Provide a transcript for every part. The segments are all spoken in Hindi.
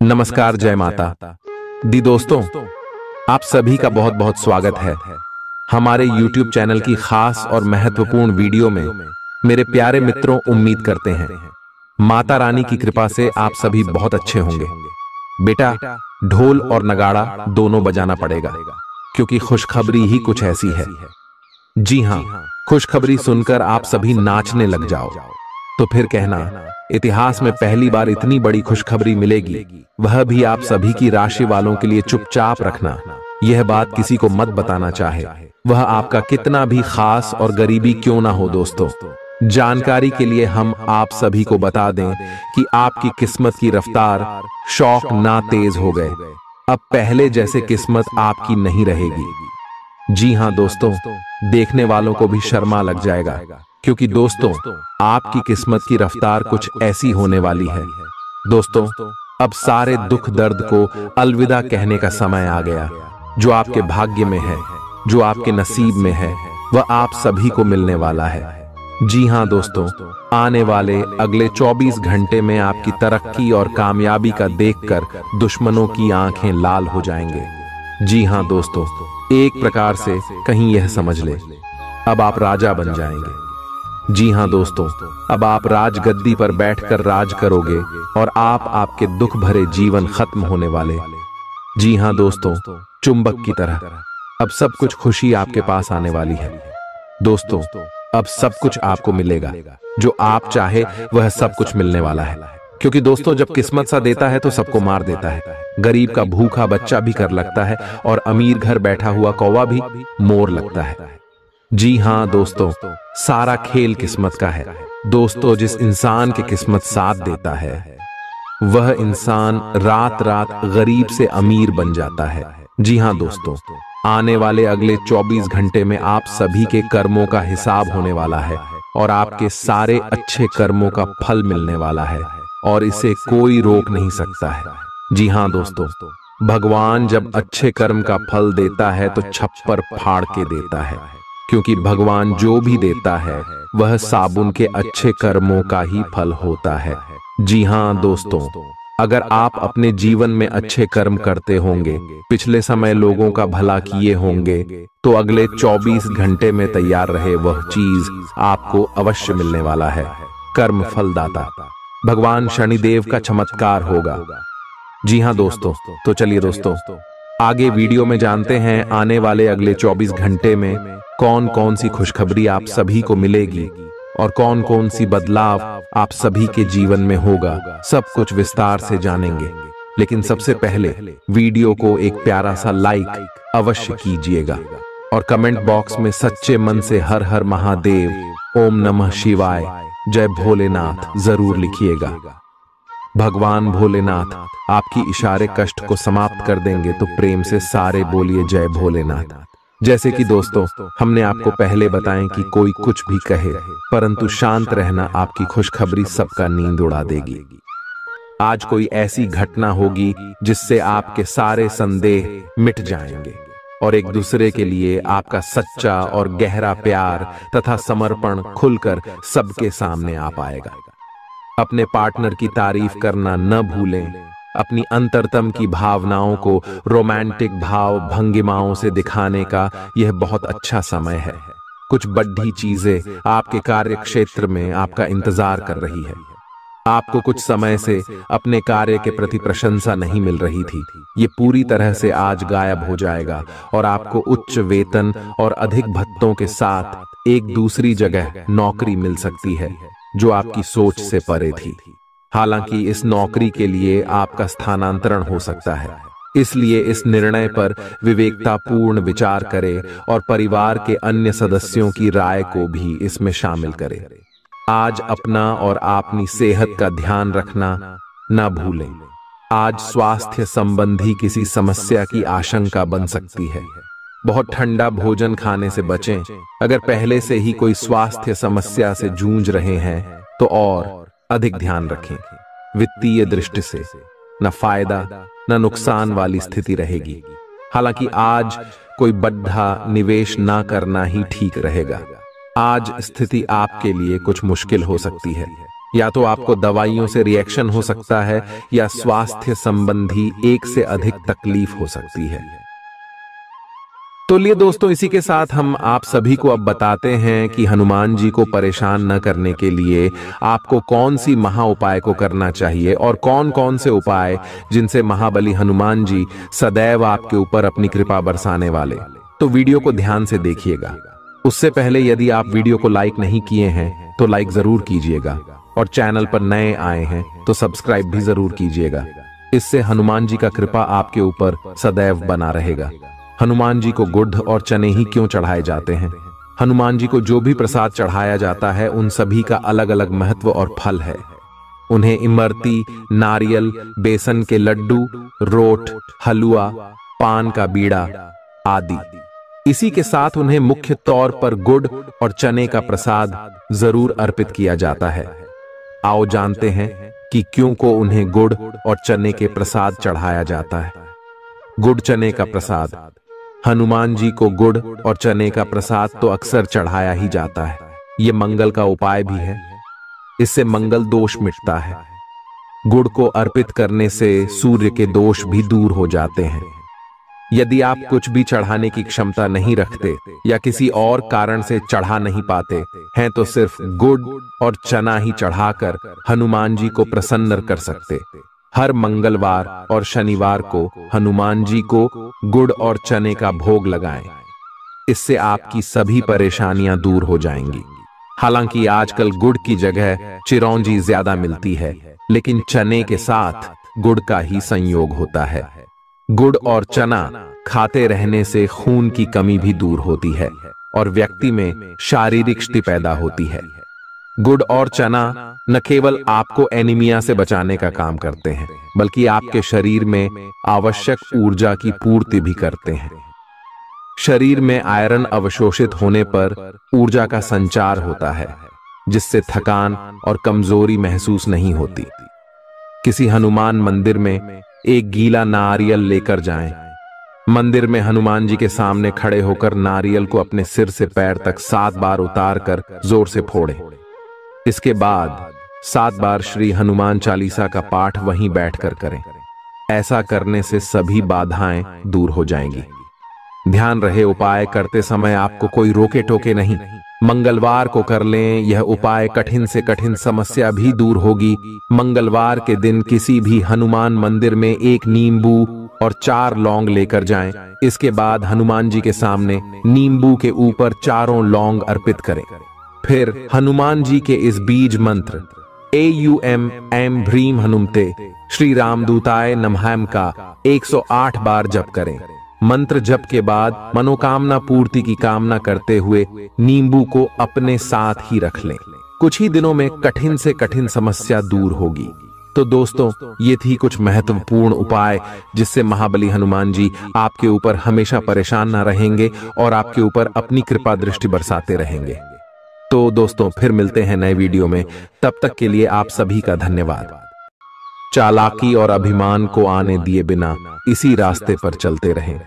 नमस्कार, जय माता दी। दोस्तों, आप सभी का बहुत बहुत स्वागत है हमारे YouTube चैनल की खास और महत्वपूर्ण वीडियो में। मेरे प्यारे मित्रों, उम्मीद करते हैं माता रानी की कृपा से आप सभी बहुत अच्छे होंगे। बेटा, ढोल और नगाड़ा दोनों बजाना पड़ेगा, क्योंकि खुशखबरी ही कुछ ऐसी है। जी हां, खुशखबरी सुनकर आप सभी नाचने लग जाओ तो फिर कहना, इतिहास में पहली बार इतनी बड़ी खुशखबरी मिलेगी, वह भी आप सभी की राशि वालों के लिए। चुपचाप रखना, यह बात किसी को मत बताना, चाहे वह आपका कितना भी खास और गरीबी क्यों ना हो। दोस्तों, जानकारी के लिए हम आप सभी को बता दें कि आपकी किस्मत की रफ्तार शौक ना तेज हो गए। अब पहले जैसे किस्मत आपकी नहीं रहेगी। जी हां दोस्तों, देखने वालों को भी शर्मा लग जाएगा, क्योंकि दोस्तों, आपकी किस्मत की रफ्तार कुछ ऐसी होने वाली है। दोस्तों, अब सारे दुख दर्द को अलविदा कहने का समय आ गया। जो आपके भाग्य में है, जो आपके नसीब में है, वह आप सभी को मिलने वाला है। जी हां दोस्तों, आने वाले अगले 24 घंटे में आपकी तरक्की और कामयाबी का देखकर दुश्मनों की आंखें लाल हो जाएंगे। जी हां दोस्तों, एक प्रकार से कहीं यह समझ ले, अब आप राजा बन जाएंगे। जी हां दोस्तों, अब आप राजगद्दी पर बैठकर राज करोगे और आपके दुख भरे जीवन खत्म होने वाले। जी हां दोस्तों, चुंबक की तरह अब सब कुछ खुशी आपके पास आने वाली है। दोस्तों, अब सब कुछ आपको मिलेगा, जो आप चाहे वह सब कुछ मिलने वाला है। क्योंकि दोस्तों, जब किस्मत सा देता है तो सबको मार देता है। गरीब का भूखा बच्चा भी कर लगता है और अमीर घर बैठा हुआ कौवा भी मोर लगता है। जी हां दोस्तों, सारा खेल किस्मत का है। दोस्तों, जिस इंसान की किस्मत साथ देता है, वह इंसान रात रात गरीब से अमीर बन जाता है। जी हां दोस्तों, आने वाले अगले 24 घंटे में आप सभी के कर्मों का हिसाब होने वाला है और आपके सारे अच्छे कर्मों का फल मिलने वाला है और इसे कोई रोक नहीं सकता है। जी हां दोस्तों, भगवान जब अच्छे कर्म का फल देता है तो छप्पर फाड़ के देता है, क्योंकि भगवान जो भी देता है वह साबुन के अच्छे कर्मों का ही फल होता है। जी हां दोस्तों, अगर आप अपने जीवन में अच्छे कर्म करते होंगे, पिछले समय लोगों का भला किए होंगे, तो अगले 24 घंटे में तैयार रहे वह चीज आपको अवश्य मिलने वाला है। कर्म फलदाता भगवान शनिदेव का चमत्कार होगा। जी हां दोस्तों, तो चलिए दोस्तों, आगे वीडियो में जानते हैं आने वाले अगले 24 घंटे में कौन कौन सी खुशखबरी आप सभी को मिलेगी और कौन कौन सी बदलाव आप सभी के जीवन में होगा। सब कुछ विस्तार से जानेंगे, लेकिन सबसे पहले वीडियो को एक प्यारा सा लाइक अवश्य कीजिएगा और कमेंट बॉक्स में सच्चे मन से हर हर महादेव, ओम नमः शिवाय, जय भोलेनाथ जरूर लिखिएगा। भगवान भोलेनाथ आपकी इशारे कष्ट को समाप्त कर देंगे, तो प्रेम से सारे बोलिए जय भोलेनाथ। जैसे कि दोस्तों, हमने आपको पहले बताएं कि कोई कुछ भी कहे, परंतु शांत रहना आपकी खुशखबरी सबका नींद उड़ा देगी। आज कोई ऐसी घटना होगी जिससे आपके सारे संदेह मिट जाएंगे और एक दूसरे के लिए आपका सच्चा और गहरा प्यार तथा समर्पण खुलकर सबके सामने आ पाएगा। अपने पार्टनर की तारीफ करना न भूलें। अपनी अंतरतम की भावनाओं को रोमांटिक भाव भंगिमाओं से दिखाने का यह बहुत अच्छा समय है। कुछ बड़ी चीजें आपके कार्य क्षेत्र में आपका इंतजार कर रही है। आपको कुछ समय से अपने कार्य के प्रति प्रशंसा नहीं मिल रही थी, ये पूरी तरह से आज गायब हो जाएगा और आपको उच्च वेतन और अधिक भत्तों के साथ एक दूसरी जगह नौकरी मिल सकती है, जो आपकी सोच से परे थी। हालांकि इस नौकरी के लिए आपका स्थानांतरण हो सकता है, इसलिए इस निर्णय पर विवेकतापूर्ण विचार करें और परिवार के अन्य सदस्यों की राय को भी इसमें शामिल करें। आज अपना और अपनी सेहत का ध्यान रखना न भूलें। आज स्वास्थ्य संबंधी किसी समस्या की आशंका बन सकती है। बहुत ठंडा भोजन खाने से बचें। अगर पहले से ही कोई स्वास्थ्य समस्या से जूझ रहे हैं तो और अधिक ध्यान रखें। वित्तीय दृष्टि से न फायदा न नुकसान वाली स्थिति रहेगी। हालांकि आज कोई बड़ा निवेश ना करना ही ठीक रहेगा। आज स्थिति आपके लिए कुछ मुश्किल हो सकती है। या तो आपको दवाइयों से रिएक्शन हो सकता है या स्वास्थ्य संबंधी एक से अधिक तकलीफ हो सकती है। तो लिए दोस्तों, इसी के साथ हम आप सभी को अब बताते हैं कि हनुमान जी को परेशान न करने के लिए आपको कौन सी महा उपाय को करना चाहिए और कौन कौन से उपाय जिनसे महाबली हनुमान जी सदैव आपके ऊपर अपनी कृपा बरसाने वाले। तो वीडियो को ध्यान से देखिएगा। उससे पहले यदि आप वीडियो को लाइक नहीं किए हैं तो लाइक जरूर कीजिएगा और चैनल पर नए आए हैं तो सब्सक्राइब भी जरूर कीजिएगा। इससे हनुमान जी का कृपा आपके ऊपर सदैव बना रहेगा। हनुमान जी को गुड़ और चने ही क्यों चढ़ाए जाते हैं? हनुमान जी को जो भी प्रसाद चढ़ाया जाता है उन सभी का अलग अलग महत्व और फल है। उन्हें इमरती, नारियल, बेसन के लड्डू, रोट, हलवा, पान का बीड़ा आदि। इसी के साथ उन्हें मुख्य तौर पर गुड़ और चने का प्रसाद जरूर अर्पित किया जाता है। आओ जानते हैं कि क्यों को उन्हें गुड़ और चने के प्रसाद चढ़ाया जाता है। गुड़ चने का प्रसाद। हनुमान जी को गुड़ और चने का प्रसाद तो अक्सर चढ़ाया ही जाता है। ये मंगल का उपाय भी है। इससे मंगल दोष मिटता है। गुड़ को अर्पित करने से सूर्य के दोष भी दूर हो जाते हैं। यदि आप कुछ भी चढ़ाने की क्षमता नहीं रखते या किसी और कारण से चढ़ा नहीं पाते हैं तो सिर्फ गुड़ और चना ही चढ़ाकर हनुमान जी को प्रसन्न कर सकते। हर मंगलवार और शनिवार को हनुमान जी को गुड़ और चने का भोग लगाएं। इससे आपकी सभी परेशानियां दूर हो जाएंगी। हालांकि आजकल गुड़ की जगह चिरौंजी ज्यादा मिलती है, लेकिन चने के साथ गुड़ का ही संयोग होता है। गुड़ और चना खाते रहने से खून की कमी भी दूर होती है और व्यक्ति में शारीरिक शक्ति पैदा होती है। गुड़ और चना न केवल आपको एनीमिया से बचाने का काम करते हैं, बल्कि आपके शरीर में आवश्यक ऊर्जा की पूर्ति भी करते हैं। शरीर में आयरन अवशोषित होने पर ऊर्जा का संचार होता है, जिससे थकान और कमजोरी महसूस नहीं होती। किसी हनुमान मंदिर में एक गीला नारियल लेकर जाएं। मंदिर में हनुमान जी के सामने खड़े होकर नारियल को अपने सिर से पैर तक 7 बार उतारकर जोर से फोड़ें। इसके बाद 7 बार श्री हनुमान चालीसा का पाठ वहीं बैठकर करें। ऐसा करने से सभी बाधाएं दूर हो जाएंगी। ध्यान रहे, उपाय करते समय आपको कोई रोके टोके नहीं। मंगलवार को कर लें। यह उपाय कठिन से कठिन समस्या भी दूर होगी। मंगलवार के दिन किसी भी हनुमान मंदिर में एक नींबू और 4 लौंग लेकर जाएं। इसके बाद हनुमान जी के सामने नींबू के ऊपर 4 लौंग अर्पित करें। फिर हनुमान जी के इस बीज मंत्र AUM ऐं ह्रीं हनुमते श्री रामदूताय नमः का 108 बार जप करें। मंत्र जप के बाद मनोकामना पूर्ति की कामना करते हुए नींबू को अपने साथ ही रख लें। कुछ ही दिनों में कठिन से कठिन समस्या दूर होगी। तो दोस्तों, ये थी कुछ महत्वपूर्ण उपाय जिससे महाबली हनुमान जी आपके ऊपर हमेशा परेशान न रहेंगे और आपके ऊपर अपनी कृपा दृष्टि बरसाते रहेंगे। तो दोस्तों, फिर मिलते हैं नए वीडियो में। तब तक के लिए आप सभी का धन्यवाद। चालाकी और अभिमान को आने दिए बिना इसी रास्ते पर चलते रहें।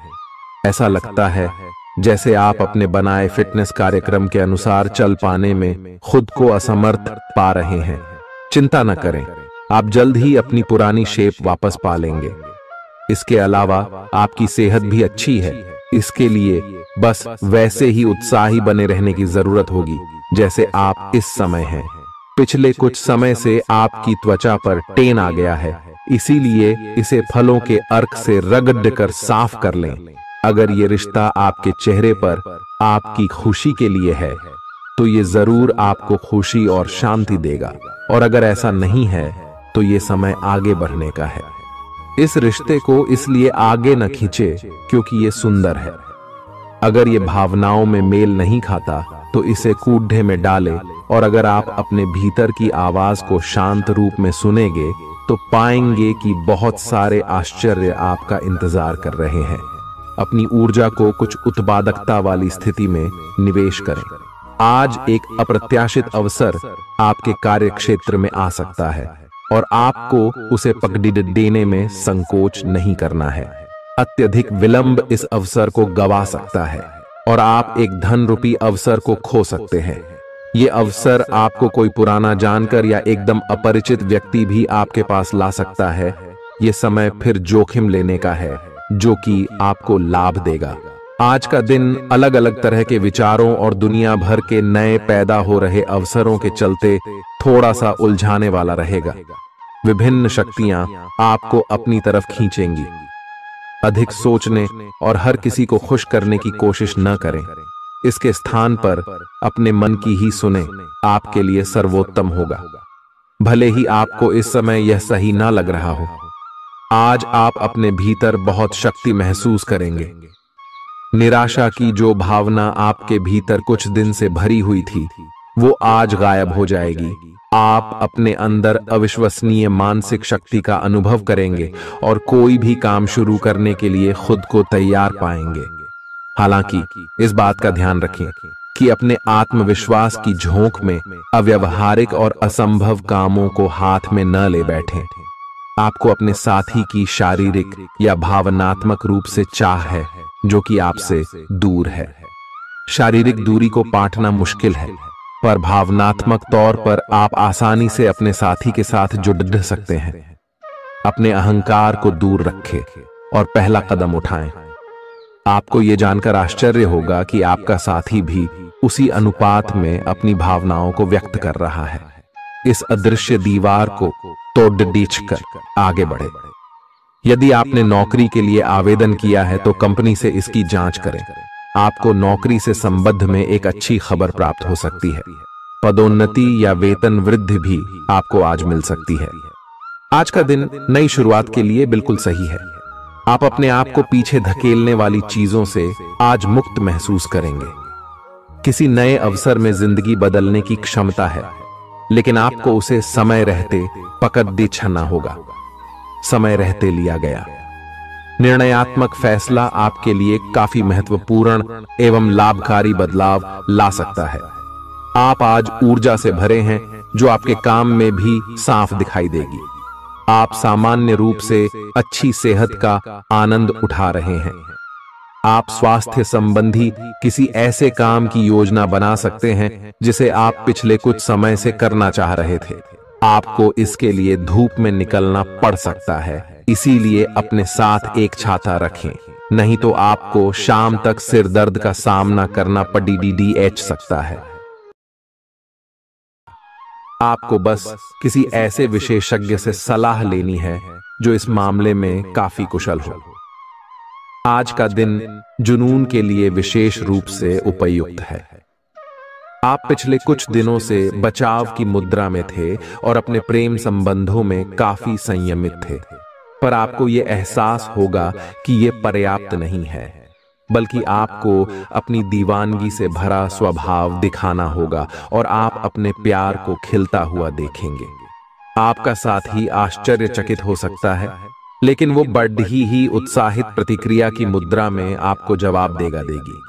ऐसा लगता है जैसे आप अपने बनाए फिटनेस कार्यक्रम के अनुसार चल पाने में खुद को असमर्थ पा रहे हैं। चिंता न करें, आप जल्द ही अपनी पुरानी शेप वापस पा लेंगे। इसके अलावा आपकी सेहत भी अच्छी है। इसके लिए बस वैसे ही उत्साही बने रहने की जरूरत होगी जैसे आप इस समय हैं। पिछले कुछ समय से आपकी त्वचा पर टेन आ गया है, इसीलिए इसे फलों के अर्क से रगड़ कर साफ कर लें। अगर ये रिश्ता आपके चेहरे पर आपकी खुशी के लिए है तो ये जरूर आपको खुशी और शांति देगा, और अगर ऐसा नहीं है तो ये समय आगे बढ़ने का है। इस रिश्ते को इसलिए आगे न खींचे क्योंकि ये सुंदर है। अगर ये भावनाओं में मेल नहीं खाता तो इसे कूढ़े में डाले, और अगर आप अपने भीतर की आवाज को शांत रूप में सुनेंगे तो पाएंगे कि बहुत सारे आश्चर्य आपका इंतजार कर रहे हैं। अपनी ऊर्जा को कुछ उत्पादकता वाली स्थिति में निवेश करें। आज एक अप्रत्याशित अवसर आपके कार्य क्षेत्र में आ सकता है और आपको उसे पकड़ देने में संकोच नहीं करना है। अत्यधिक विलंब इस अवसर को गवा सकता है और आप एक धन रूपी अवसर को खो सकते हैं। ये अवसर आपको कोई पुराना जानकर या एकदम अपरिचित व्यक्ति भी आपके पास ला सकता है। ये समय फिर जोखिम लेने का है जो कि आपको लाभ देगा। आज का दिन अलग अलग तरह के विचारों और दुनिया भर के नए पैदा हो रहे अवसरों के चलते थोड़ा सा उलझाने वाला रहेगा। विभिन्न शक्तियां आपको अपनी तरफ खींचेंगी। अधिक सोचने और हर किसी को खुश करने की कोशिश न करें। इसके स्थान पर अपने मन की ही सुने, आपके लिए सर्वोत्तम होगा। भले ही आपको इस समय यह सही ना लग रहा हो, आज आप अपने भीतर बहुत शक्ति महसूस करेंगे। निराशा की जो भावना आपके भीतर कुछ दिन से भरी हुई थी, वो आज गायब हो जाएगी। आप अपने अंदर अविश्वसनीय मानसिक शक्ति का अनुभव करेंगे और कोई भी काम शुरू करने के लिए खुद को तैयार पाएंगे। हालांकि इस बात का ध्यान रखें कि अपने आत्मविश्वास की झोंक में अव्यावहारिक और असंभव कामों को हाथ में न ले बैठें। आपको अपने साथी की शारीरिक या भावनात्मक रूप से चाह है जो कि आपसे दूर है। शारीरिक दूरी को पाटना मुश्किल है, पर भावनात्मक तौर पर आप आसानी से अपने साथी के साथ जुड़ सकते हैं। अपने अहंकार को दूर रखें और पहला कदम उठाएं। आपको यह जानकर आश्चर्य होगा कि आपका साथी भी उसी अनुपात में अपनी भावनाओं को व्यक्त कर रहा है। इस अदृश्य दीवार को तोड़ आगे बढ़े। यदि आपने नौकरी के लिए आवेदन किया है तो कंपनी से इसकी जांच करें। आपको नौकरी से संबंध में एक अच्छी खबर प्राप्त हो सकती है। पदोन्नति या वेतन वृद्धि भी आपको आज मिल सकती है। आज का दिन नई शुरुआत के लिए बिल्कुल सही है। आप अपने आप को पीछे धकेलने वाली चीजों से आज मुक्त महसूस करेंगे। किसी नए अवसर में जिंदगी बदलने की क्षमता है, लेकिन आपको उसे समय रहते पकड़ दे छना होगा। समय रहते लिया गया निर्णयात्मक फैसला आपके लिए काफी महत्वपूर्ण एवं लाभकारी बदलाव ला सकता है। आप आज ऊर्जा से भरे हैं जो आपके काम में भी साफ दिखाई देगी। आप सामान्य रूप से अच्छी सेहत का आनंद उठा रहे हैं। आप स्वास्थ्य संबंधी किसी ऐसे काम की योजना बना सकते हैं जिसे आप पिछले कुछ समय से करना चाह रहे थे। आपको इसके लिए धूप में निकलना पड़ सकता है, इसीलिए अपने साथ एक छाता रखें, नहीं तो आपको शाम तक सिर दर्द का सामना करना पड़ सकता है। आपको बस किसी ऐसे विशेषज्ञ से सलाह लेनी है जो इस मामले में काफी कुशल हो। आज का दिन जुनून के लिए विशेष रूप से उपयुक्त है। आप पिछले कुछ दिनों से बचाव की मुद्रा में थे और अपने प्रेम संबंधों में काफी संयमित थे, पर आपको यह एहसास होगा कि यह पर्याप्त नहीं है, बल्कि आपको अपनी दीवानगी से भरा स्वभाव दिखाना होगा और आप अपने प्यार को खिलता हुआ देखेंगे। आपका साथी आश्चर्यचकित हो सकता है, लेकिन वो बड़ी ही उत्साहित प्रतिक्रिया की मुद्रा में आपको जवाब देगी।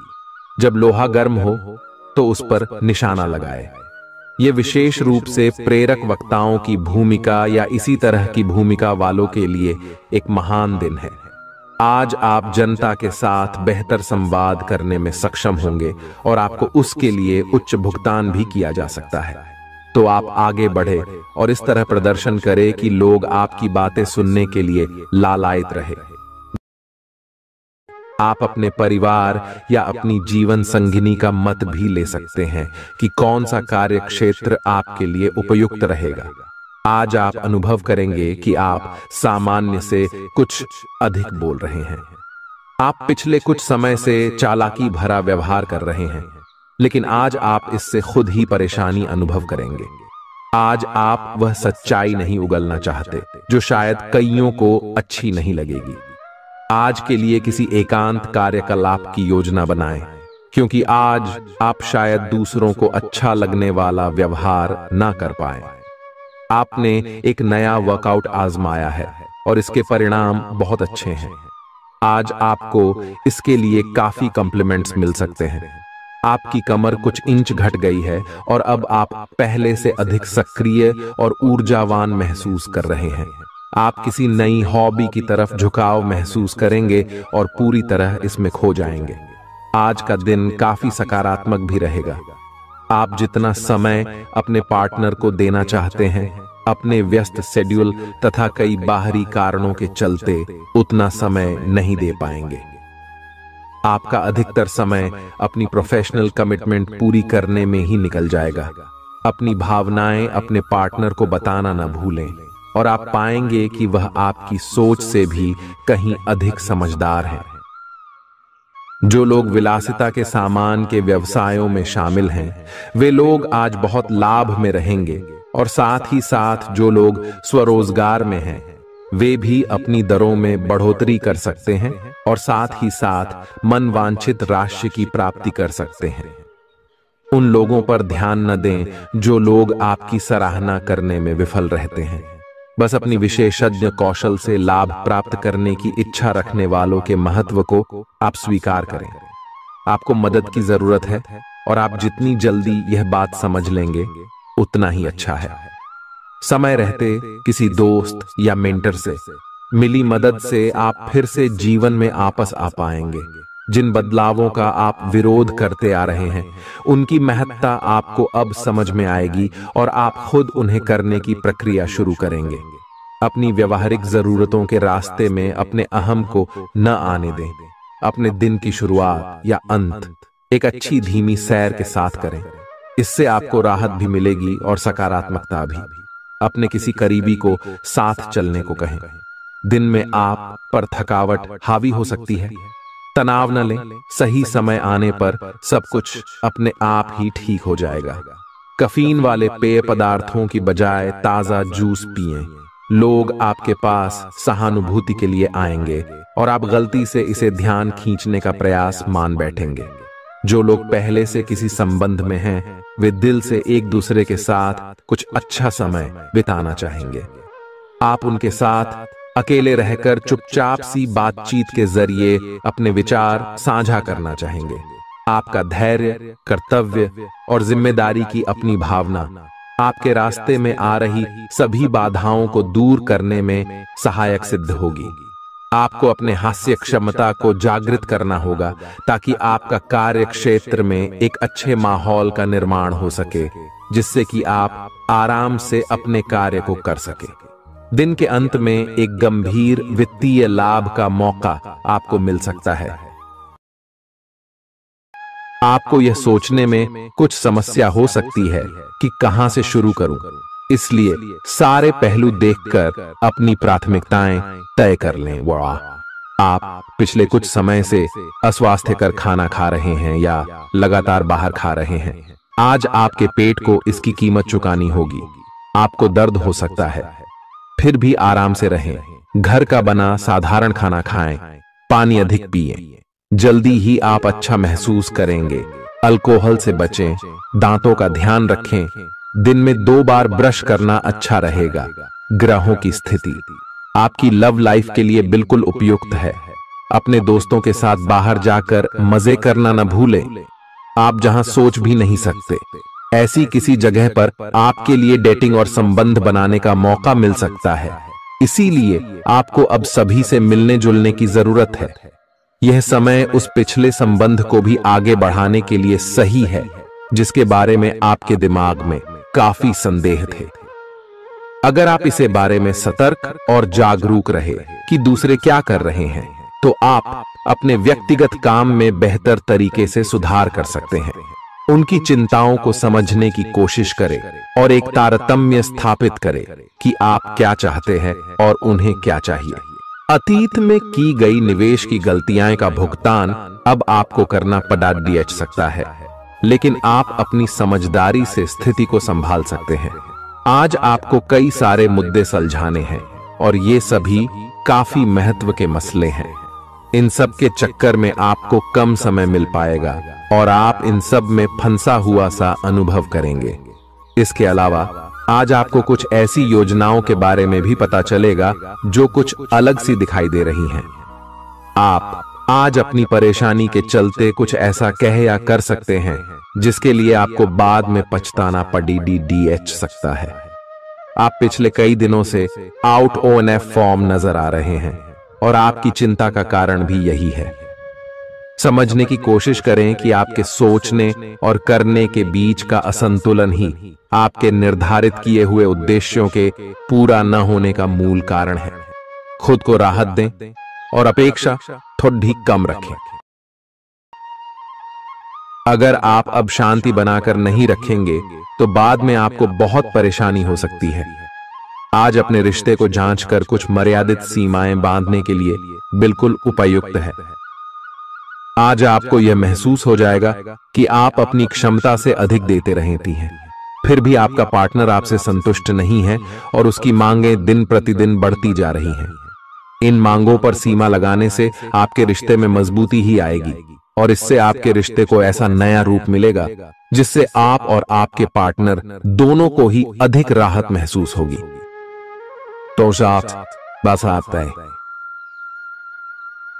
जब लोहा गर्म हो तो उस पर निशाना लगाए। ये विशेष रूप से प्रेरक वक्ताओं की भूमिका या इसी तरह की भूमिका वालों के लिए एक महान दिन है। आज आप जनता के साथ बेहतर संवाद करने में सक्षम होंगे और आपको उसके लिए उच्च भुगतान भी किया जा सकता है। तो आप आगे बढ़े और इस तरह प्रदर्शन करें कि लोग आपकी बातें सुनने के लिए लालायित रहे। आप अपने परिवार या अपनी जीवन संगिनी का मत भी ले सकते हैं कि कौन सा कार्य क्षेत्र आपके लिए उपयुक्त रहेगा। आज आप अनुभव करेंगे कि आप सामान्य से कुछ अधिक बोल रहे हैं। आप पिछले कुछ समय से चालाकी भरा व्यवहार कर रहे हैं, लेकिन आज आप इससे खुद ही परेशानी अनुभव करेंगे। आज आप वह सच्चाई नहीं उगलना चाहते जो शायद कईयों को अच्छी नहीं लगेगी। आज के लिए किसी एकांत कार्यकलाप की योजना बनाएं, क्योंकि आज आप शायद दूसरों को अच्छा लगने वाला व्यवहार ना कर पाए। आपने एक नया वर्कआउट आजमाया है और इसके परिणाम बहुत अच्छे हैं। आज आपको इसके लिए काफी कॉम्प्लीमेंट्स मिल सकते हैं। आपकी कमर कुछ इंच घट गई है और अब आप पहले से अधिक सक्रिय और ऊर्जावान महसूस कर रहे हैं। आप किसी नई हॉबी की तरफ झुकाव महसूस करेंगे और पूरी तरह इसमें खो जाएंगे। आज का दिन काफी सकारात्मक भी रहेगा। आप जितना समय अपने पार्टनर को देना चाहते हैं, अपने व्यस्त शेड्यूल तथा कई बाहरी कारणों के चलते उतना समय नहीं दे पाएंगे। आपका अधिकतर समय अपनी प्रोफेशनल कमिटमेंट पूरी करने में ही निकल जाएगा। अपनी भावनाएं अपने पार्टनर को बताना न भूलें और आप पाएंगे कि वह आपकी सोच से भी कहीं अधिक समझदार है। जो लोग विलासिता के सामान के व्यवसायों में शामिल हैं, वे लोग आज बहुत लाभ में रहेंगे और साथ ही साथ जो लोग स्वरोजगार में हैं, वे भी अपनी दरों में बढ़ोतरी कर सकते हैं और साथ ही साथ मनवांछित राशि की प्राप्ति कर सकते हैं। उन लोगों पर ध्यान न दें जो लोग आपकी सराहना करने में विफल रहते हैं। बस अपनी विशेषज्ञ कौशल से लाभ प्राप्त करने की इच्छा रखने वालों के महत्व को आप स्वीकार करें। आपको मदद की जरूरत है और आप जितनी जल्दी यह बात समझ लेंगे उतना ही अच्छा है। समय रहते किसी दोस्त या मेंटर से मिली मदद से आप फिर से जीवन में वापस आ पाएंगे। जिन बदलावों का आप विरोध करते आ रहे हैं, उनकी महत्ता आपको अब समझ में आएगी और आप खुद उन्हें करने की प्रक्रिया शुरू करेंगे। अपनी व्यवहारिक जरूरतों के रास्ते में अपने अहम को न आने दें। अपने दिन की शुरुआत या अंत एक अच्छी धीमी सैर के साथ करें। इससे आपको राहत भी मिलेगी और सकारात्मकता भी। अपने किसी करीबी को साथ चलने को कहें। दिन में आप पर थकावट हावी हो सकती है, तनाव न लें। सही समय आने पर सब कुछ अपने आप ही ठीक हो जाएगा। कैफीन वाले पेय पदार्थों की बजाय ताजा जूस पिएं। लोग आपके पास सहानुभूति के लिए आएंगे और आप गलती से इसे ध्यान खींचने का प्रयास मान बैठेंगे। जो लोग पहले से किसी संबंध में हैं, वे दिल से एक दूसरे के साथ कुछ अच्छा समय बिताना चाहेंगे। आप उनके साथ अकेले रहकर चुपचाप सी बातचीत के जरिए अपने विचार साझा करना चाहेंगे। आपका धैर्य, कर्तव्य और जिम्मेदारी की अपनी भावना आपके रास्ते में आ रही सभी बाधाओं को दूर करने में सहायक सिद्ध होगी। आपको अपने हास्य क्षमता को जागृत करना होगा ताकि आपका कार्य क्षेत्र में एक अच्छे माहौल का निर्माण हो सके, जिससे कि आप आराम से अपने कार्य को कर सके। दिन के अंत में एक गंभीर वित्तीय लाभ का मौका आपको मिल सकता है। आपको यह सोचने में कुछ समस्या हो सकती है कि कहां से शुरू करूं, इसलिए सारे पहलू देखकर अपनी प्राथमिकताएं तय कर लें। आप पिछले कुछ समय से अस्वास्थ्यकर खाना खा रहे हैं या लगातार बाहर खा रहे हैं। आज आपके पेट को इसकी कीमत चुकानी होगी। आपको दर्द हो सकता है, फिर भी आराम से रहें। घर का बना साधारण खाना खाएं, पानी अधिक पिएं। जल्दी ही आप अच्छा महसूस करेंगे। अल्कोहल से बचें, दांतों का ध्यान रखें। दिन में 2 बार ब्रश करना अच्छा रहेगा। ग्रहों की स्थिति आपकी लव लाइफ के लिए बिल्कुल उपयुक्त है। अपने दोस्तों के साथ बाहर जाकर मजे करना न भूलें। आप जहां सोच भी नहीं सकते, ऐसी किसी जगह पर आपके लिए डेटिंग और संबंध बनाने का मौका मिल सकता है। इसीलिए आपको अब सभी से मिलने जुलने की जरूरत है। यह समय उस पिछले संबंध को भी आगे बढ़ाने के लिए सही है जिसके बारे में आपके दिमाग में काफी संदेह थे। अगर आप इसे बारे में सतर्क और जागरूक रहे कि दूसरे क्या कर रहे हैं, तो आप अपने व्यक्तिगत काम में बेहतर तरीके से सुधार कर सकते हैं। उनकी चिंताओं को समझने की कोशिश करें और एक तारतम्य स्थापित करें कि आप क्या चाहते हैं और उन्हें क्या चाहिए। अतीत में की गई निवेश की गलतियां का भुगतान अब आपको करना पड़ सकता है, लेकिन आप अपनी समझदारी से स्थिति को संभाल सकते हैं। आज आपको कई सारे मुद्दे सुलझाने हैं और ये सभी काफी महत्व के मसले हैं। इन सब के चक्कर में आपको कम समय मिल पाएगा और आप इन सब में फंसा हुआ सा अनुभव करेंगे। इसके अलावा आज आपको कुछ ऐसी योजनाओं के बारे में भी पता चलेगा जो कुछ अलग सी दिखाई दे रही हैं। आप आज अपनी परेशानी के चलते कुछ ऐसा कह या कर सकते हैं जिसके लिए आपको बाद में पछताना पड़ सकता है। आप पिछले कई दिनों से आउट ऑन फॉर्म नजर आ रहे हैं और आपकी चिंता का कारण भी यही है। समझने की कोशिश करें कि आपके सोचने और करने के बीच का असंतुलन ही आपके निर्धारित किए हुए उद्देश्यों के पूरा न होने का मूल कारण है। खुद को राहत दें और अपेक्षा थोड़ी कम रखें। अगर आप अब शांति बनाकर नहीं रखेंगे तो बाद में आपको बहुत परेशानी हो सकती है। आज अपने रिश्ते को जांचकर कुछ मर्यादित सीमाएं बांधने के लिए बिल्कुल उपयुक्त है। आज आपको यह महसूस हो जाएगा कि आप अपनी क्षमता से अधिक देते रहती हैं, फिर भी आपका पार्टनर आपसे संतुष्ट नहीं है और उसकी मांगें दिन प्रतिदिन बढ़ती जा रही हैं। इन मांगों पर सीमा लगाने से आपके रिश्ते में मजबूती ही आएगी और इससे आपके रिश्ते को ऐसा नया रूप मिलेगा जिससे आप और आपके पार्टनर दोनों को ही अधिक राहत महसूस होगी। तो बस आता है।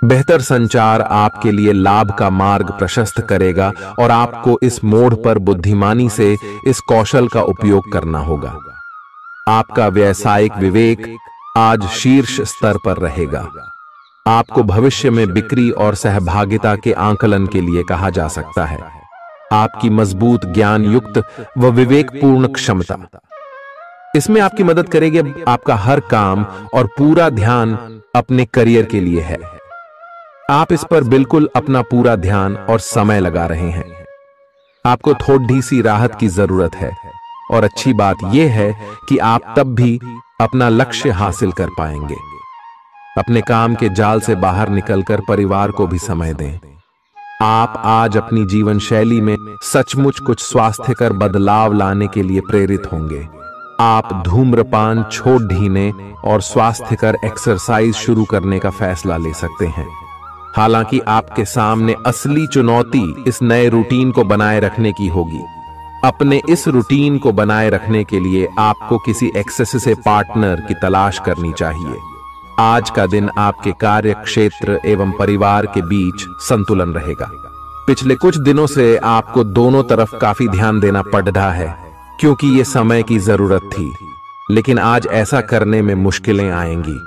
बेहतर संचार आपके लिए लाभ का मार्ग प्रशस्त करेगा और आपको इस मोड़ पर बुद्धिमानी से इस कौशल का उपयोग करना होगा। आपका व्यावसायिक विवेक आज शीर्ष स्तर पर रहेगा। आपको भविष्य में बिक्री और सहभागिता के आंकलन के लिए कहा जा सकता है। आपकी मजबूत ज्ञान युक्त व विवेकपूर्ण क्षमता इसमें आपकी मदद करेगी। आपका हर काम और पूरा ध्यान अपने करियर के लिए है। आप इस पर बिल्कुल अपना पूरा ध्यान और समय लगा रहे हैं। आपको थोड़ी सी राहत की जरूरत है और अच्छी बात यह है कि आप तब भी अपना लक्ष्य हासिल कर पाएंगे। अपने काम के जाल से बाहर निकलकर परिवार को भी समय दें। आप आज अपनी जीवन शैली में सचमुच कुछ स्वास्थ्यकर बदलाव लाने के लिए प्रेरित होंगे। आप धूम्रपान छोड़ देने और स्वास्थ्यकर एक्सरसाइज शुरू करने का फैसला ले सकते हैं। हालांकि आपके सामने असली चुनौती इस नए रूटीन को बनाए रखने की होगी। अपने इस रूटीन को बनाए रखने के लिए आपको किसी एक्सेस से पार्टनर की तलाश करनी चाहिए। आज का दिन आपके कार्य क्षेत्र एवं परिवार के बीच संतुलन रहेगा। पिछले कुछ दिनों से आपको दोनों तरफ काफी ध्यान देना पड़ रहा है क्योंकि ये समय की जरूरत थी, लेकिन आज ऐसा करने में मुश्किलें आएंगी।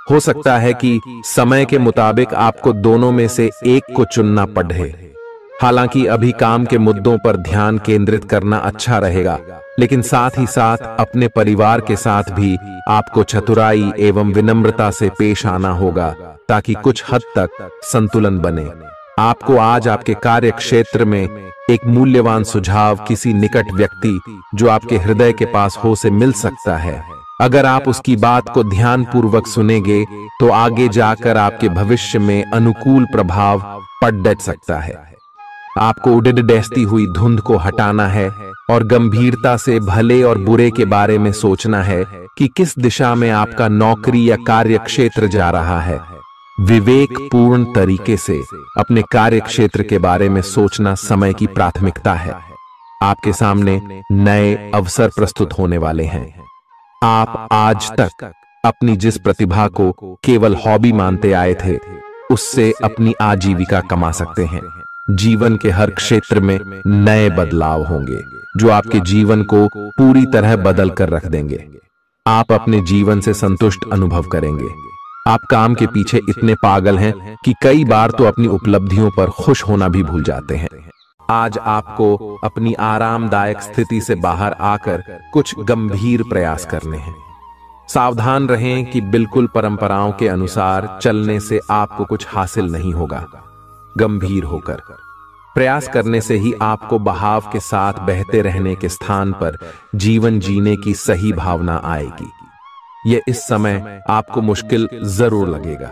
हो सकता है कि समय के मुताबिक आपको दोनों में से एक को चुनना पड़े। हालांकि अभी काम के मुद्दों पर ध्यान केंद्रित करना अच्छा रहेगा, लेकिन साथ ही साथ अपने परिवार के साथ भी आपको चतुराई एवं विनम्रता से पेश आना होगा ताकि कुछ हद तक संतुलन बने। आपको आज आपके कार्य क्षेत्र में एक मूल्यवान सुझाव किसी निकट व्यक्ति जो आपके हृदय के पास हो से मिल सकता है। अगर आप उसकी बात को ध्यानपूर्वक सुनेंगे तो आगे जाकर आपके भविष्य में अनुकूल प्रभाव पड़ सकता है। आपको उड़ती हुई धुंध को हटाना है और गंभीरता से भले और बुरे के बारे में सोचना है कि किस दिशा में आपका नौकरी या कार्य क्षेत्र जा रहा है। विवेकपूर्ण तरीके से अपने कार्य क्षेत्र के बारे में सोचना समय की प्राथमिकता है। आपके सामने नए अवसर प्रस्तुत होने वाले हैं। आप आज तक अपनी जिस प्रतिभा को केवल हॉबी मानते आए थे, उससे अपनी आजीविका कमा सकते हैं। जीवन के हर क्षेत्र में नए बदलाव होंगे जो आपके जीवन को पूरी तरह बदल कर रख देंगे। आप अपने जीवन से संतुष्ट अनुभव करेंगे। आप काम के पीछे इतने पागल हैं कि कई बार तो अपनी उपलब्धियों पर खुश होना भी भूल जाते हैं। आज आपको अपनी आरामदायक स्थिति से बाहर आकर कुछ गंभीर प्रयास करने हैं। सावधान रहें कि बिल्कुल परंपराओं के अनुसार चलने से आपको कुछ हासिल नहीं होगा। गंभीर होकर प्रयास करने से ही आपको बहाव के साथ बहते रहने के स्थान पर जीवन जीने की सही भावना आएगी। यह इस समय आपको मुश्किल जरूर लगेगा,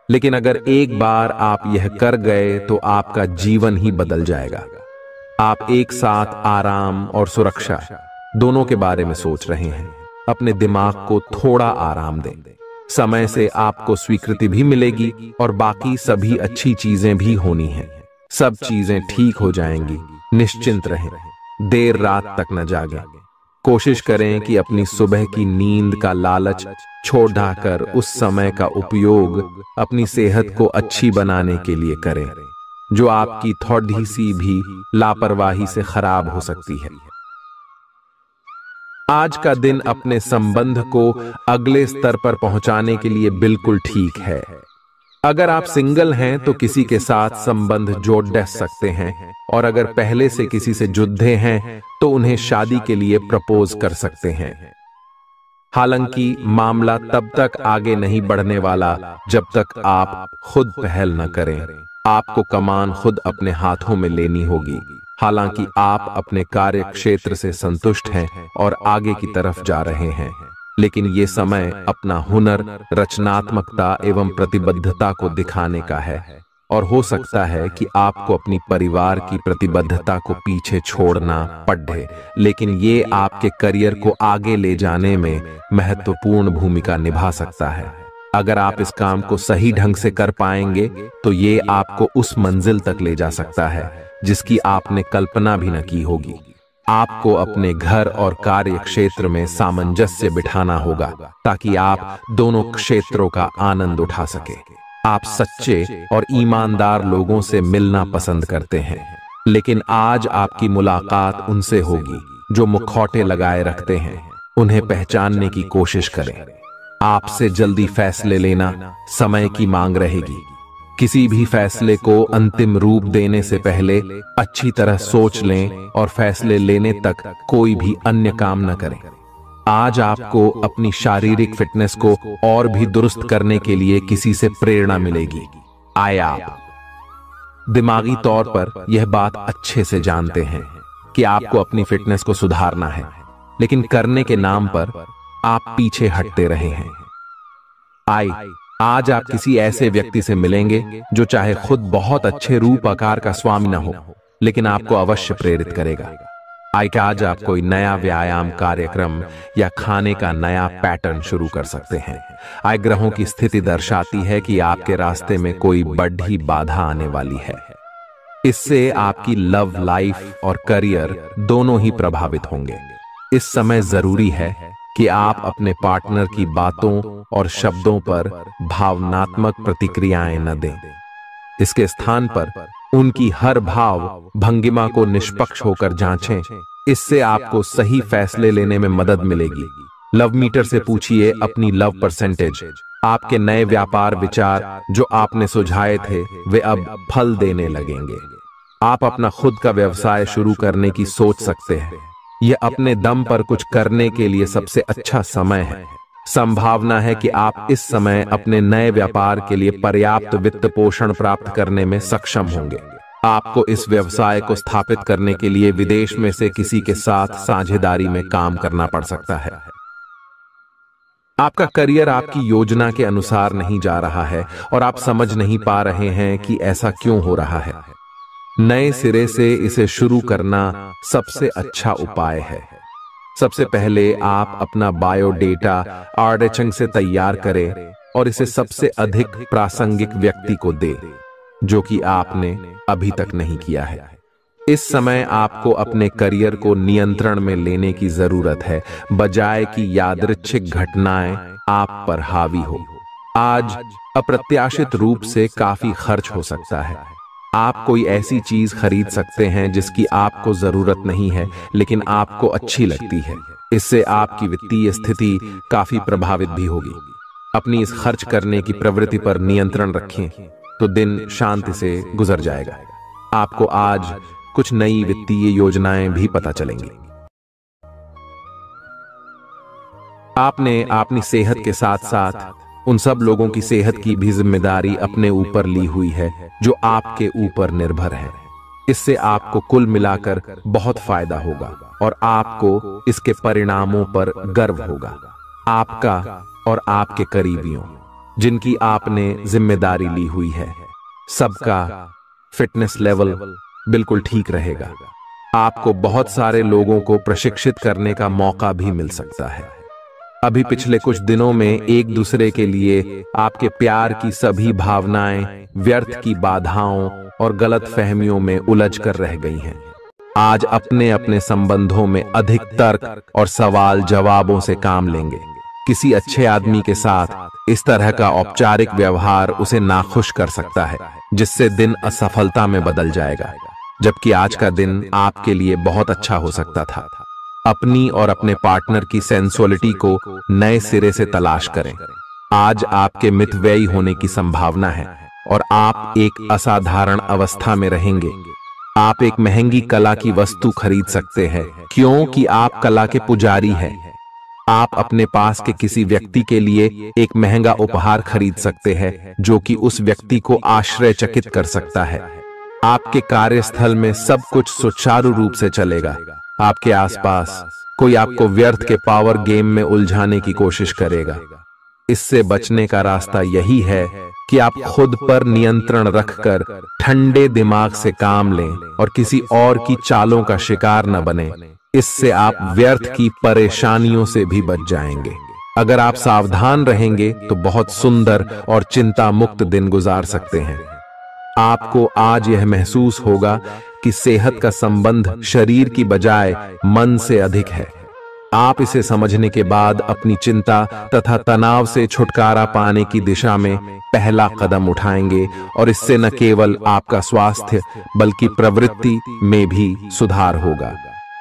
लेकिन अगर एक बार आप यह कर गए तो आपका जीवन ही बदल जाएगा। आप एक साथ आराम और सुरक्षा दोनों के बारे में सोच रहे हैं। अपने दिमाग को थोड़ा आराम दें। समय से आपको स्वीकृति भी मिलेगी और बाकी सभी अच्छी चीजें भी होनी हैं। सब चीजें ठीक हो जाएंगी। निश्चिंत रहें। देर रात तक न जागें। कोशिश करें कि अपनी सुबह की नींद का लालच छोड़कर उस समय का उपयोग अपनी सेहत को अच्छी बनाने के लिए करें, जो आपकी थोड़ी सी भी लापरवाही से खराब हो सकती है। आज का दिन अपने संबंध को अगले स्तर पर पहुंचाने के लिए बिल्कुल ठीक है। अगर आप सिंगल हैं तो किसी के साथ संबंध जोड़ सकते हैं, और अगर पहले से किसी से जुड़े हैं तो उन्हें शादी के लिए प्रपोज कर सकते हैं। हालांकि मामला तब तक आगे नहीं बढ़ने वाला जब तक आप खुद पहल न करें। आपको कमान खुद अपने हाथों में लेनी होगी। हालांकि आप अपने कार्य क्षेत्र से संतुष्ट हैं और आगे की तरफ जा रहे हैं, लेकिन ये समय अपना हुनर, रचनात्मकता एवं प्रतिबद्धता को दिखाने का है। और हो सकता है कि आपको अपनी परिवार की प्रतिबद्धता को पीछे छोड़ना पड़े, लेकिन ये आपके करियर को आगे ले जाने में महत्वपूर्ण भूमिका निभा सकता है। अगर आप इस काम को सही ढंग से कर पाएंगे तो ये आपको उस मंजिल तक ले जा सकता है जिसकी आपने कल्पना भी न की होगी। आपको अपने घर और कार्य क्षेत्र में सामंजस्य बिठाना होगा ताकि आप दोनों क्षेत्रों का आनंद उठा सके। आप सच्चे और ईमानदार लोगों से मिलना पसंद करते हैं, लेकिन आज आपकी मुलाकात उनसे होगी जो मुखौटे लगाए रखते हैं। उन्हें पहचानने की कोशिश करें। आपसे जल्दी फैसले लेना समय की मांग रहेगी। किसी भी फैसले को अंतिम रूप देने से पहले अच्छी तरह सोच लें और फैसले लेने तक कोई भी अन्य काम न करें। आज आपको अपनी शारीरिक फिटनेस को और भी दुरुस्त करने के लिए किसी से प्रेरणा मिलेगी। आप दिमागी तौर पर यह बात अच्छे से जानते हैं कि आपको अपनी फिटनेस को सुधारना है, लेकिन करने के नाम पर आप पीछे हटते रहे हैं। आज आप किसी ऐसे व्यक्ति से मिलेंगे जो चाहे खुद बहुत अच्छे रूप आकार का स्वामी न हो, लेकिन आपको अवश्य प्रेरित करेगा। आज आप कोई नया व्यायाम कार्यक्रम या खाने का नया पैटर्न शुरू कर सकते हैं। ग्रहों की स्थिति दर्शाती है कि आपके रास्ते में कोई बड़ी बाधा आने वाली है। इससे आपकी लव लाइफ और करियर दोनों ही प्रभावित होंगे। इस समय जरूरी है कि आप अपने पार्टनर की बातों और शब्दों पर भावनात्मक प्रतिक्रियाएं न दें। इसके स्थान पर उनकी हर भाव भंगिमा को निष्पक्ष होकर जांचें। इससे आपको सही फैसले लेने में मदद मिलेगी। लव मीटर से पूछिए अपनी लव परसेंटेज। आपके नए व्यापार विचार जो आपने सुझाए थे वे अब फल देने लगेंगे। आप अपना खुद का व्यवसाय शुरू करने की सोच सकते हैं। यह अपने दम पर कुछ करने के लिए सबसे अच्छा समय है। संभावना है कि आप इस समय अपने नए व्यापार के लिए पर्याप्त वित्त पोषण प्राप्त करने में सक्षम होंगे। आपको इस व्यवसाय को स्थापित करने के लिए विदेश में से किसी के साथ साझेदारी में काम करना पड़ सकता है। आपका करियर आपकी योजना के अनुसार नहीं जा रहा है और आप समझ नहीं पा रहे हैं कि ऐसा क्यों हो रहा है। नए सिरे से इसे शुरू करना सबसे अच्छा उपाय है। सबसे पहले आप अपना बायोडेटा आर्डेचंग से तैयार करें और इसे सबसे अधिक प्रासंगिक व्यक्ति को दें जो कि आपने अभी तक नहीं किया है। इस समय आपको अपने करियर को नियंत्रण में लेने की जरूरत है, बजाय कि यादृच्छिक घटनाएं आप पर हावी हो। आज अप्रत्याशित रूप से काफी खर्च हो सकता है। आप कोई ऐसी चीज खरीद सकते हैं जिसकी आपको जरूरत नहीं है लेकिन आपको अच्छी लगती है। इससे आपकी वित्तीय स्थिति काफी प्रभावित भी होगी। अपनी इस खर्च करने की प्रवृत्ति पर नियंत्रण रखें तो दिन शांति से गुजर जाएगा। आपको आज कुछ नई वित्तीय योजनाएं भी पता चलेंगी। आपने अपनी सेहत के साथ साथ उन सब लोगों की सेहत की भी जिम्मेदारी अपने ऊपर ली हुई है जो आपके ऊपर निर्भर है। इससे आपको कुल मिलाकर बहुत फायदा होगा और आपको इसके परिणामों पर गर्व होगा। आपका और आपके करीबियों जिनकी आपने जिम्मेदारी ली हुई है, सबका फिटनेस लेवल बिल्कुल ठीक रहेगा। आपको बहुत सारे लोगों को प्रशिक्षित करने का मौका भी मिल सकता है। अभी पिछले कुछ दिनों में एक दूसरे के लिए आपके प्यार की सभी भावनाएं व्यर्थ की बाधाओं और गलत फहमियों में उलझ कर रह गई हैं। आज अपने अपने संबंधों में अधिक तर्क और सवाल जवाबों से काम लेंगे। किसी अच्छे आदमी के साथ इस तरह का औपचारिक व्यवहार उसे नाखुश कर सकता है, जिससे दिन असफलता में बदल जाएगा। जबकि आज का दिन आपके लिए बहुत अच्छा हो सकता था। अपनी और अपने पार्टनर की सेंसुअलिटी को नए सिरे से तलाश करें। आज आपके मितव्ययी होने की संभावना है और आप एक असाधारण अवस्था में रहेंगे। आप एक महंगी कला की वस्तु खरीद सकते हैं क्योंकि आप कला के पुजारी हैं। आप अपने पास के किसी व्यक्ति के लिए एक महंगा उपहार खरीद सकते हैं जो कि उस व्यक्ति को आश्चर्यचकित कर सकता है। आपके कार्यस्थल में सब कुछ सुचारू रूप से चलेगा। आपके आसपास कोई आपको व्यर्थ के पावर गेम में उलझाने की कोशिश करेगा। इससे बचने का रास्ता यही है कि आप खुद पर नियंत्रण रखकर ठंडे दिमाग से काम लें और किसी और की चालों का शिकार न बने। इससे आप व्यर्थ की परेशानियों से भी बच जाएंगे। अगर आप सावधान रहेंगे तो बहुत सुंदर और चिंता मुक्त दिन गुजार सकते हैं। आपको आज यह महसूस होगा कि सेहत का संबंध शरीर की बजाय मन से अधिक है। आप इसे समझने के बाद अपनी चिंता तथा तनाव से छुटकारा पाने की दिशा में पहला कदम उठाएंगे और इससे न केवल आपका स्वास्थ्य बल्कि प्रवृत्ति में भी सुधार होगा।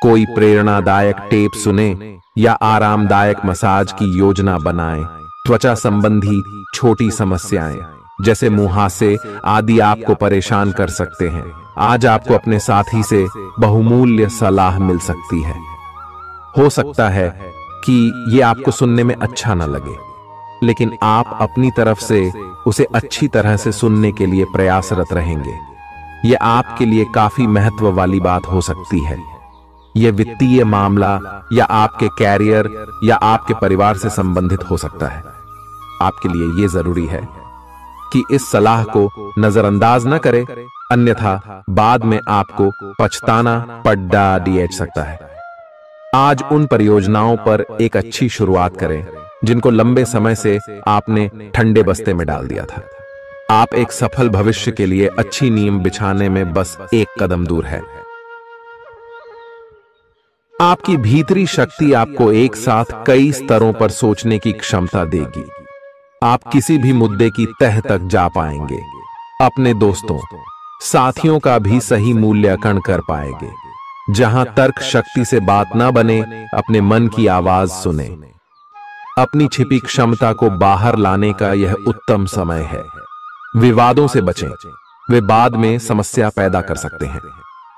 कोई प्रेरणादायक टेप सुने या आरामदायक मसाज की योजना बनाएं। त्वचा संबंधी छोटी समस्याएं जैसे मुहासे आदि आपको परेशान कर सकते हैं। आज आपको अपने साथी से बहुमूल्य सलाह मिल सकती है। हो सकता है कि यह आपको सुनने में अच्छा न लगे, लेकिन आप अपनी तरफ से उसे अच्छी तरह से सुनने के लिए प्रयासरत रहेंगे। यह आपके लिए काफी महत्व वाली बात हो सकती है। यह वित्तीय मामला या आपके कैरियर या आपके परिवार से संबंधित हो सकता है। आपके लिए यह जरूरी है कि इस सलाह को नजरअंदाज न करें, अन्यथा बाद में आपको पछताना पड़ सकता है। आज उन परियोजनाओं पर एक अच्छी शुरुआत करें जिनको लंबे समय से आपने ठंडे बस्ते में डाल दिया था। आप एक सफल भविष्य के लिए अच्छी नींव बिछाने में बस एक कदम दूर है। आपकी भीतरी शक्ति आपको एक साथ कई स्तरों पर सोचने की क्षमता देगी। आप किसी भी मुद्दे की तह तक जा पाएंगे। अपने दोस्तों, साथियों का भी सही मूल्यांकन कर पाएंगे। जहां तर्क शक्ति से बात ना बने, अपने मन की आवाज सुने। अपनी छिपी क्षमता को बाहर लाने का यह उत्तम समय है। विवादों से बचें, वे बाद में समस्या पैदा कर सकते हैं।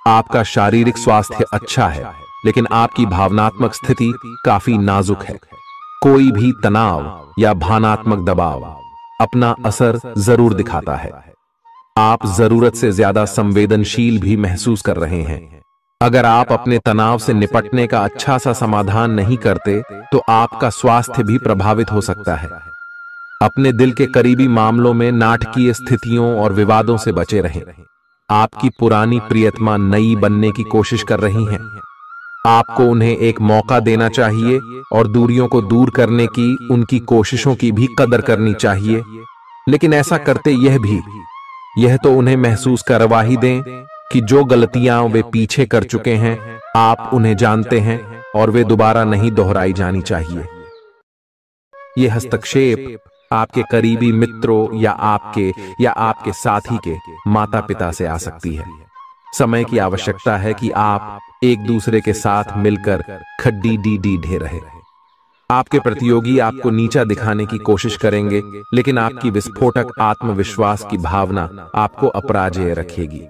आपका शारीरिक स्वास्थ्य अच्छा है, लेकिन आपकी भावनात्मक स्थिति काफी नाजुक है। कोई भी तनाव या भावनात्मक दबाव अपना असर जरूर दिखाता है। आप जरूरत से ज्यादा संवेदनशील भी महसूस कर रहे हैं। अगर आप अपने तनाव से निपटने का अच्छा सा समाधान नहीं करते तो आपका स्वास्थ्य भी प्रभावित हो सकता है। अपने दिल के करीबी मामलों में नाटकीय स्थितियों और विवादों से बचे रहें। आपकी पुरानी प्रियतमा नई बनने की कोशिश कर रही हैं। आपको उन्हें एक मौका देना चाहिए और दूरियों को दूर करने की उनकी कोशिशों की भी कदर करनी चाहिए। लेकिन ऐसा करते यह तो उन्हें महसूस करवा ही दें कि जो गलतियां वे पीछे कर चुके हैं आप उन्हें जानते हैं और वे दोबारा नहीं दोहराई जानी चाहिए। यह हस्तक्षेप आपके करीबी मित्रों या आपके साथी के माता पिता से आ सकती है। समय की आवश्यकता है कि आप एक दूसरे के साथ मिलकर खड्डी ढे रहे। आपके प्रतियोगी आपको नीचा दिखाने की कोशिश करेंगे, लेकिन आपकी विस्फोटक आत्मविश्वास की भावना आपको अपराजेय रखेगी।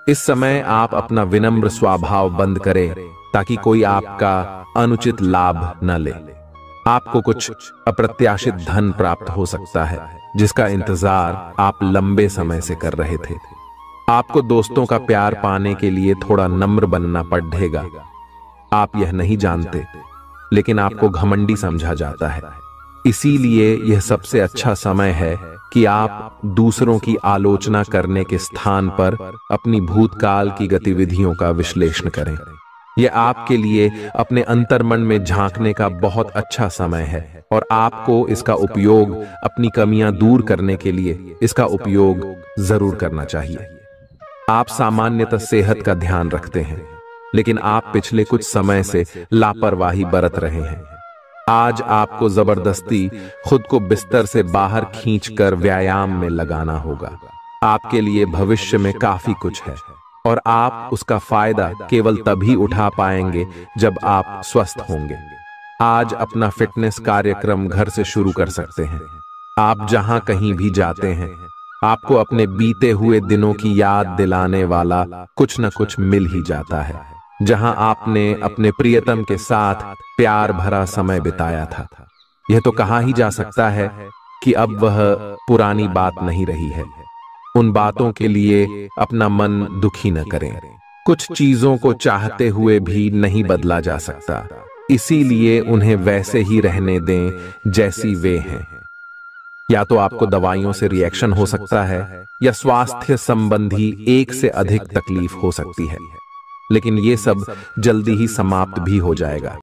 इस समय आप अपना विनम्र स्वभाव बंद करें ताकि कोई आपका अनुचित लाभ न ले। आपको कुछ अप्रत्याशित धन प्राप्त हो सकता है जिसका इंतजार आप लंबे समय से कर रहे थे। आपको दोस्तों का प्यार पाने के लिए थोड़ा नम्र बनना पड़ेगा। आप यह नहीं जानते, लेकिन आपको घमंडी समझा जाता है। इसीलिए यह सबसे अच्छा समय है कि आप दूसरों की आलोचना करने के स्थान पर अपनी भूतकाल की गतिविधियों का विश्लेषण करें। यह आपके लिए अपने अंतर्मन में झांकने का बहुत अच्छा समय है और आपको इसका उपयोग अपनी कमियां दूर करने के लिए इसका उपयोग जरूर करना चाहिए। आप सामान्यतः सेहत का ध्यान रखते हैं, लेकिन आप पिछले कुछ समय से लापरवाही बरत रहे हैं। आज आपको जबरदस्ती खुद को बिस्तर से बाहर खींचकर व्यायाम में लगाना होगा। आपके लिए भविष्य में काफी कुछ है और आप उसका फायदा केवल तभी उठा पाएंगे जब आप स्वस्थ होंगे। आज अपना फिटनेस कार्यक्रम घर से शुरू कर सकते हैं। आप जहां कहीं भी जाते हैं, आपको अपने बीते हुए दिनों की याद दिलाने वाला कुछ न कुछ मिल ही जाता है। जहां आपने अपने प्रियतम के साथ प्यार भरा समय बिताया था, यह तो कहा ही जा सकता है कि अब वह पुरानी बात नहीं रही है। उन बातों के लिए अपना मन दुखी न करें। कुछ चीजों को चाहते हुए भी नहीं बदला जा सकता, इसीलिए उन्हें वैसे ही रहने दें जैसी वे हैं। या तो आपको दवाइयों से रिएक्शन हो सकता है, या स्वास्थ्य संबंधी एक से अधिक तकलीफ हो सकती है, लेकिन ये सब जल्दी ही समाप्त भी हो जाएगा।